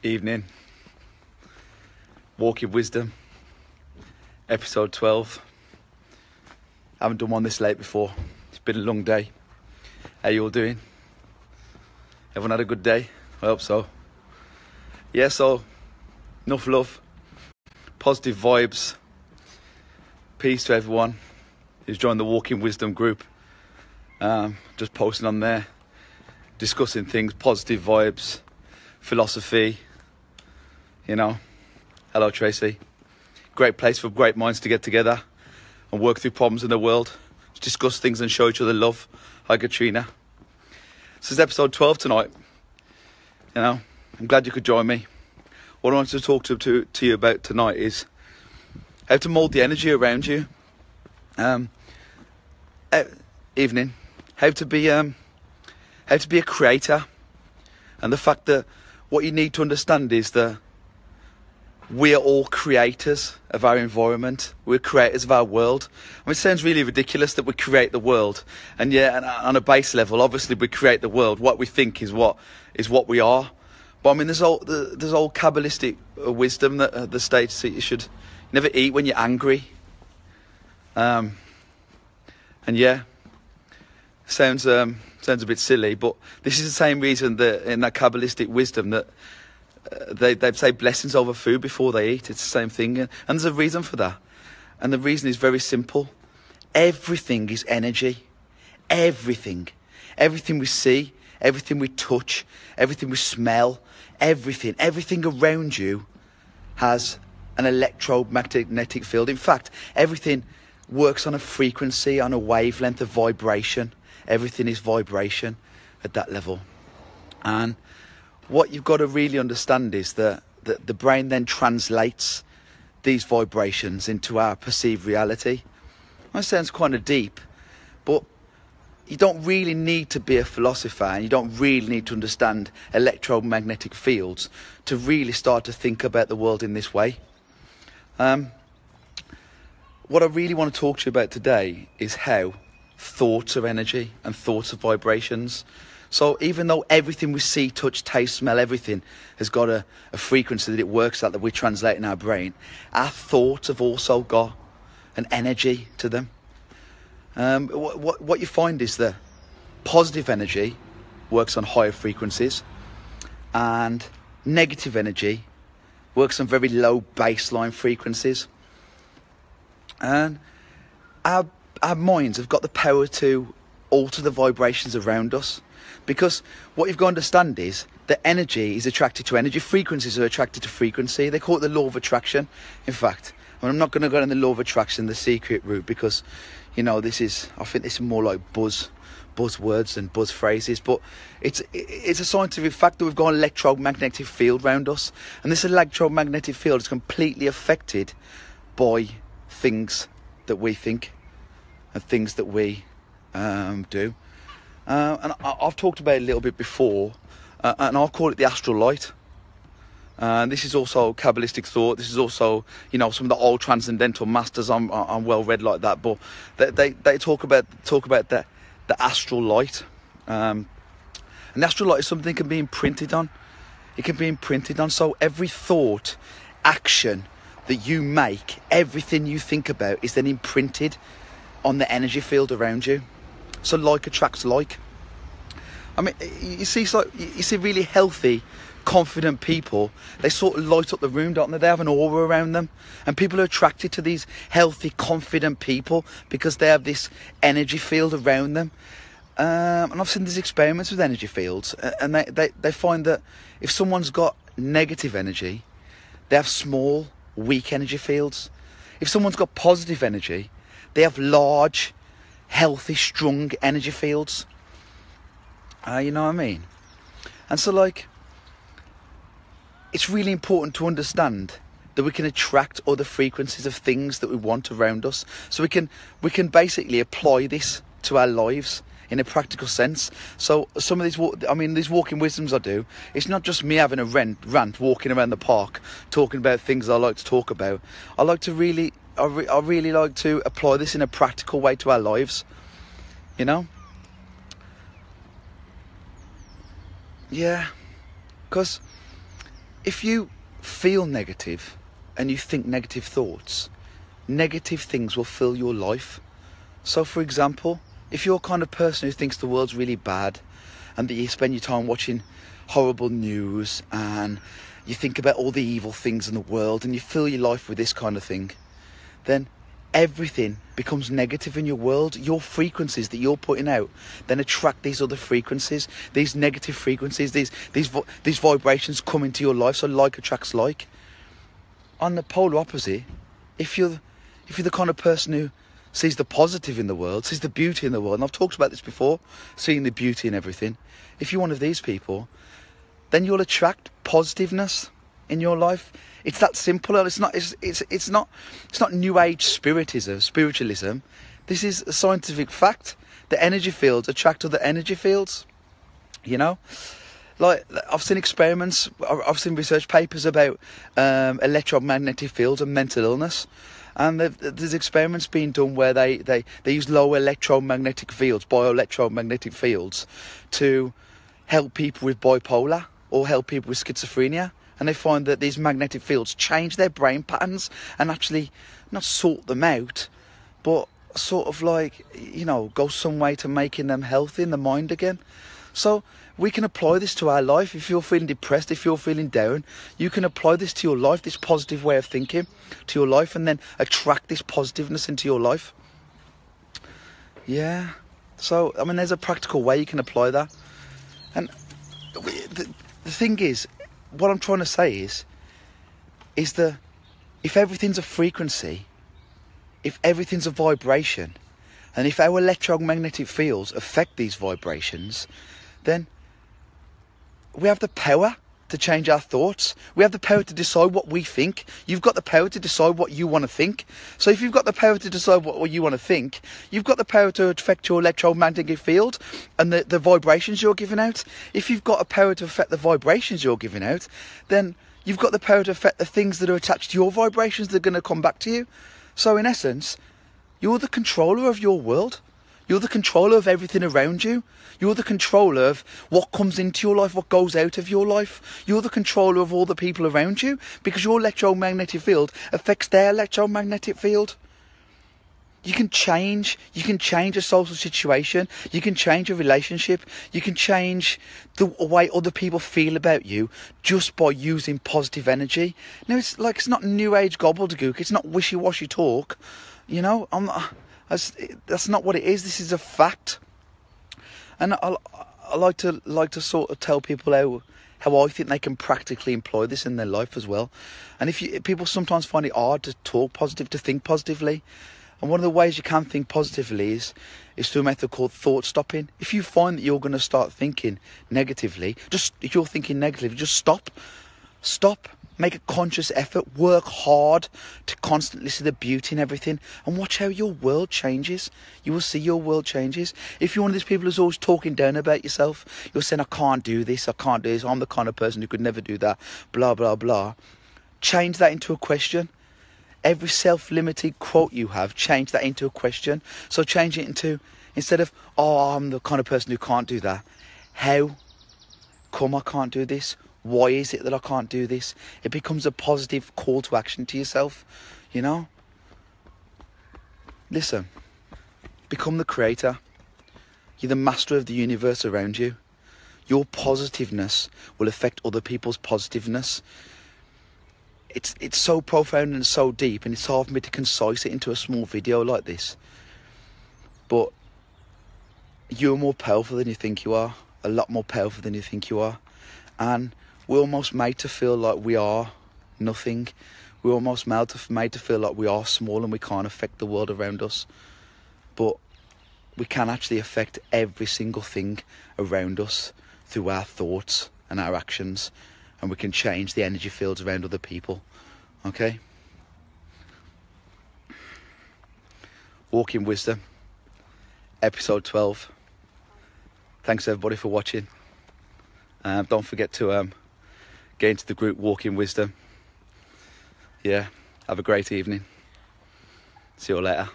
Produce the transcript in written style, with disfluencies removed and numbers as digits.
Evening. Walking Wisdom, episode 12. I haven't done one this late before. It's been a long day. How you all doing? Everyone had a good day? I hope so. Yeah, so enough love, positive vibes, peace to everyone who's joined the Walking Wisdom group. Just posting on there, discussing things, positive vibes, philosophy, you know. Hello Tracy. Great place for great minds to get together and work through problems in the world, discuss things and show each other love. Hi Katrina. This is episode 12 tonight. You know, I'm glad you could join me. What I wanted to talk to you about tonight is how to mould the energy around you. Evening. How to be a creator, and the fact that what you need to understand is that we are all creators of our environment. We're creators of our world. I mean, it sounds really ridiculous that we create the world, and yeah, and on a base level, obviously we create the world. What we think is what we are. But I mean, there's old Kabbalistic wisdom that the states that you should never eat when you're angry. And yeah, sounds a bit silly, but this is the same reason that in that Kabbalistic wisdom that they say blessings over food before they eat. It's the same thing, and there's a reason for that. And the reason is very simple. Everything is energy. Everything we see, everything we touch, everything we smell, everything around you has an electromagnetic field. In fact, everything works on a frequency, on a wavelength of vibration. Everything is vibration at that level. And what you've got to really understand is that the brain then translates these vibrations into our perceived reality. That sounds kind of deep, but you don't really need to be a philosopher, and you don't really need to understand electromagnetic fields to really start to think about the world in this way. What I really want to talk to you about today is how thoughts are energy and thoughts are vibrations. So even though everything we see, touch, taste, smell, everything has got a frequency that it works at, that we translate in our brain, our thoughts have also got an energy to them. What you find is that positive energy works on higher frequencies, and negative energy works on very low baseline frequencies. And our minds have got the power to alter the vibrations around us, because what you've got to understand is that energy is attracted to energy, frequencies are attracted to frequency. They call it the law of attraction. In fact, I'm not going to go down the law of attraction, the secret route, because you know, I think this is more like buzzwords and buzz phrases, but it's a scientific fact that we've got an electromagnetic field around us, and this electromagnetic field is completely affected by things that we think and things that we do. And I've talked about it a little bit before, and I'll call it the astral light. This is also Kabbalistic thought. This is also, you know, some of the old transcendental masters. I'm well read like that, but they talk about the astral light. And the astral light is something that can be imprinted on. It can be imprinted on. So every thought, action that you make, everything you think about is then imprinted on the energy field around you. So like attracts like. I mean, you see really healthy, confident people, they sort of light up the room, don't they? They have an aura around them, and people are attracted to these healthy, confident people because they have this energy field around them. And I've seen these experiments with energy fields, and they find that if someone's got negative energy, they have small, weak energy fields. If someone's got positive energy, they have large, healthy, strong energy fields. You know what I mean? And so, like, it's really important to understand that we can attract other frequencies of things that we want around us. So we can basically apply this to our lives in a practical sense. So some of these walking wisdoms I do, it's not just me having a rant walking around the park talking about things I like to talk about. I really like to apply this in a practical way to our lives, you know? Yeah, because if you feel negative and you think negative thoughts, negative things will fill your life. So for example, if you're kind of person who thinks the world's really bad and that you spend your time watching horrible news and you think about all the evil things in the world and you fill your life with this kind of thing, then everything becomes negative in your world. Your frequencies that you're putting out then attract these other frequencies, these negative frequencies, these vibrations come into your life. So like attracts like. On the polar opposite, if you're the kind of person who sees the positive in the world, sees the beauty in the world, and I've talked about this before, seeing the beauty in everything, if you're one of these people, then you'll attract positiveness in your life. It's that simple. It's not new age spiritualism. This is a scientific fact. The energy fields attract other energy fields. You know, like I've seen experiments, I've seen research papers about electromagnetic fields and mental illness. And there's experiments being done where they use low electromagnetic fields, bioelectromagnetic fields, to help people with bipolar or help people with schizophrenia. And they find that these magnetic fields change their brain patterns and actually not sort them out, but sort of like, you know, go some way to making them healthy in the mind again. So we can apply this to our life. If you're feeling depressed, if you're feeling down, you can apply this to your life, this positive way of thinking to your life, and then attract this positiveness into your life. Yeah. So, I mean, there's a practical way you can apply that. And the thing is, what I'm trying to say is that if everything's a frequency, if everything's a vibration, and if our electromagnetic fields affect these vibrations, then we have the power to change our thoughts. We have the power to decide what we think. You've got the power to decide what you want to think. So if you've got the power to decide what you want to think, you've got the power to affect your electromagnetic field and the vibrations you're giving out. If you've got a power to affect the vibrations you're giving out, then you've got the power to affect the things that are attached to your vibrations that are going to come back to you. So in essence, you're the controller of your world. You're the controller of everything around you. You're the controller of what comes into your life, what goes out of your life. You're the controller of all the people around you because your electromagnetic field affects their electromagnetic field. You can change a social situation. You can change a relationship. You can change the way other people feel about you just by using positive energy. Now, it's not new age gobbledygook. It's not wishy-washy talk. You know, that's not what it is. This is a fact. And I like to sort of tell people how I think they can practically employ this in their life as well. And people sometimes find it hard to talk positive, to think positively. And one of the ways you can think positively is through a method called thought stopping. If you find that you're going to start thinking negatively, if you're thinking negatively, just stop. Make a conscious effort, work hard to constantly see the beauty in everything and watch how your world changes. You will see your world changes. If you're one of these people who's always talking down about yourself, you're saying, I can't do this, I'm the kind of person who could never do that, blah, blah, blah. Change that into a question. Every self-limiting quote you have, change that into a question. So change it into, instead of, oh, I'm the kind of person who can't do that, how come I can't do this? Why is it that I can't do this? It becomes a positive call to action to yourself, you know? Listen, become the creator. You're the master of the universe around you. Your positiveness will affect other people's positiveness. It's so profound and so deep, and it's hard for me to concise it into a small video like this. But you're more powerful than you think you are. A lot more powerful than you think you are. And we're almost made to feel like we are nothing. We're almost made to feel like we are small and we can't affect the world around us. But we can actually affect every single thing around us through our thoughts and our actions. And we can change the energy fields around other people. Okay? Walk in Wisdom, episode 12. Thanks everybody for watching. Don't forget to get into the group Walk in Wisdom. Yeah, have a great evening. See you all later.